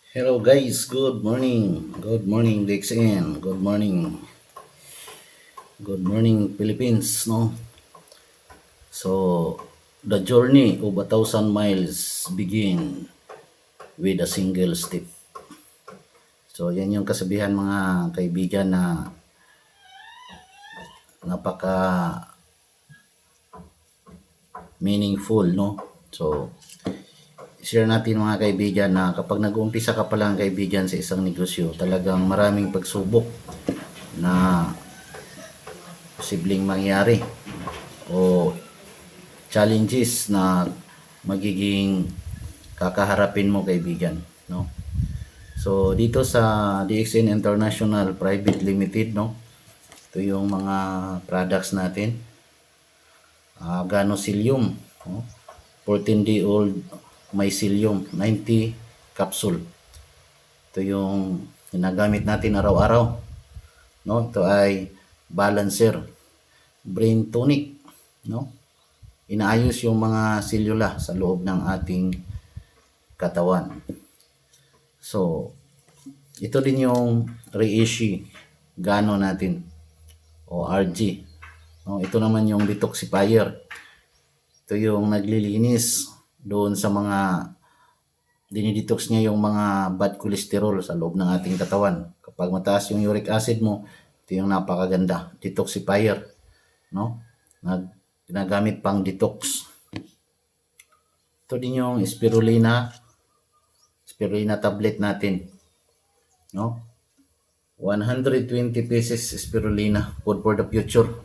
Hello guys, good morning. Good morning DXN. Good morning. Good morning Philippines, no? So, the journey of 1,000 miles begin with a single step. So, yan yung kasabihan mga kaibigan na napaka meaningful, no? So, share natin mga kaibigan na kapag nag-uumpisa ka pa lang kaibigan sa isang negosyo, talagang maraming pagsubok na posibleng mangyari o challenges na magiging kakaharapin mo kaibigan, no? So dito sa DXN International Private Limited, no, ito yung mga products natin. Ganosillium, no? 14-day-old mycelium 90 capsule. Ito yung ginagamit natin araw-araw, no? Ito ay balancer, brain tonic, no? Inaayos yung mga selula sa loob ng ating katawan. So, ito din yung reishi gano natin o RG. No, ito naman yung detoxifier. Ito yung naglilinis doon sa mga dinidetox niya yung mga bad cholesterol sa loob ng ating katawan. Kapag mataas yung uric acid mo, ito yung napakaganda, detoxifier, no? Ginagamit pang detox. Ito din yung spirulina tablet natin, no? 120 pieces spirulina, food for the future,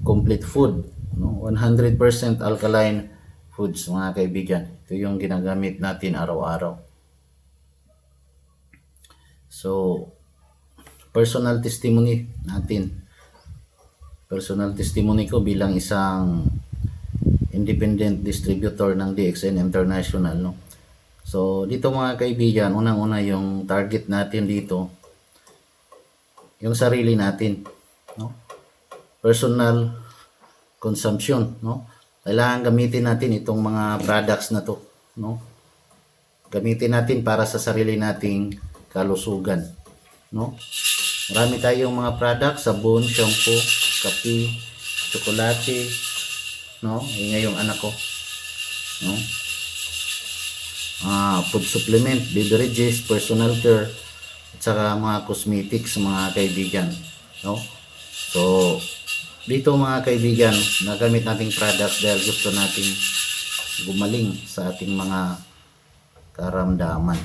complete food, no? 100% alkaline foods mga kaibigan. Ito yung ginagamit natin araw-araw. So, personal testimony natin. Personal testimony ko bilang isang independent distributor ng DXN International, no. So dito mga kaibigan, unang-una yung target natin dito yung sarili natin, no. Personal consumption, no. Kailangan gamitin natin itong mga products na to, no. Gamitin natin para sa sarili nating kalusugan, no. Marami tayong mga products, sabon, shampoo, kape, tsokolate, no? Ingay yung anak ko, no? Food supplement, beverages, personal care, at saka mga cosmetics mga kaibigan, no? So, dito mga kaibigan, nagamit nating products dahil gusto nating gumaling sa ating mga karamdaman,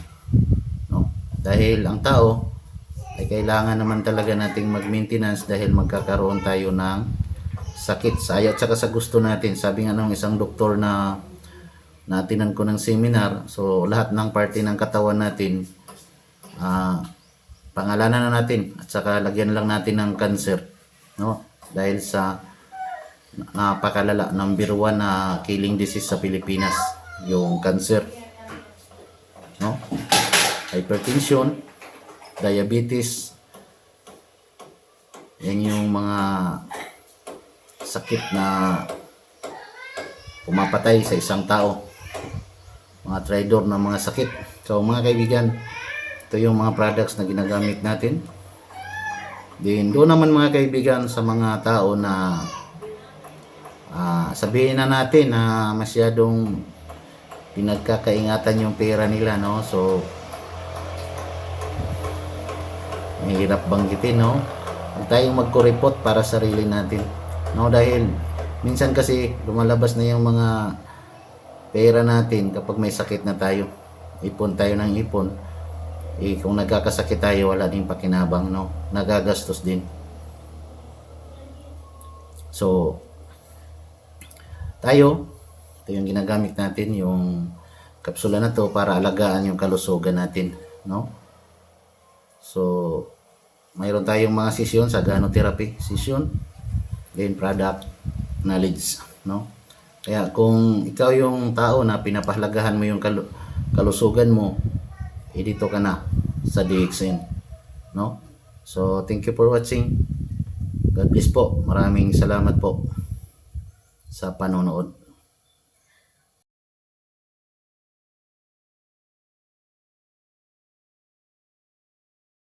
no? Dahil ang tao ay kailangan naman talaga nating mag-maintenance dahil magkakaroon tayo ng sakit sa ayaw at saka sa gusto natin. Sabi nga ng isang doktor na natinan ko ng seminar, so lahat ng parte ng katawan natin pangalanan na natin at saka lagyan lang natin ng cancer, no? Dahil sa napakalala, number 1 na killing disease sa Pilipinas, yung cancer, no? Hypertension, diabetes, yan yung mga sakit na pumapatay sa isang tao, mga traitor na mga sakit. So mga kaibigan, ito yung mga products na ginagamit natin. Din doon naman mga kaibigan sa mga tao na sabihin na natin na masyadong pinagkakaingatan yung pera nila, no. So mahirap banggitin, no. Huwag tayong magkuripot para sa sarili natin, no, dahil minsan kasi lumalabas na yung mga pera natin kapag may sakit na tayo. Ipon tayo ng ipon. Kung nagkakasakit tayo, wala din pakinabang, no. Nagagastos din. So, tayo, ito yung ginagamit natin, yung kapsula na to para alagaan yung kalusugan natin, no. So, mayroon tayong mga session sa gano-therapy session, then product knowledge, no. Kaya kung ikaw yung tao na pinapahalagahan mo yung kalusugan mo, dito ka na sa DXN, no. So thank you for watching. God bless po. Maraming salamat po sa panonood.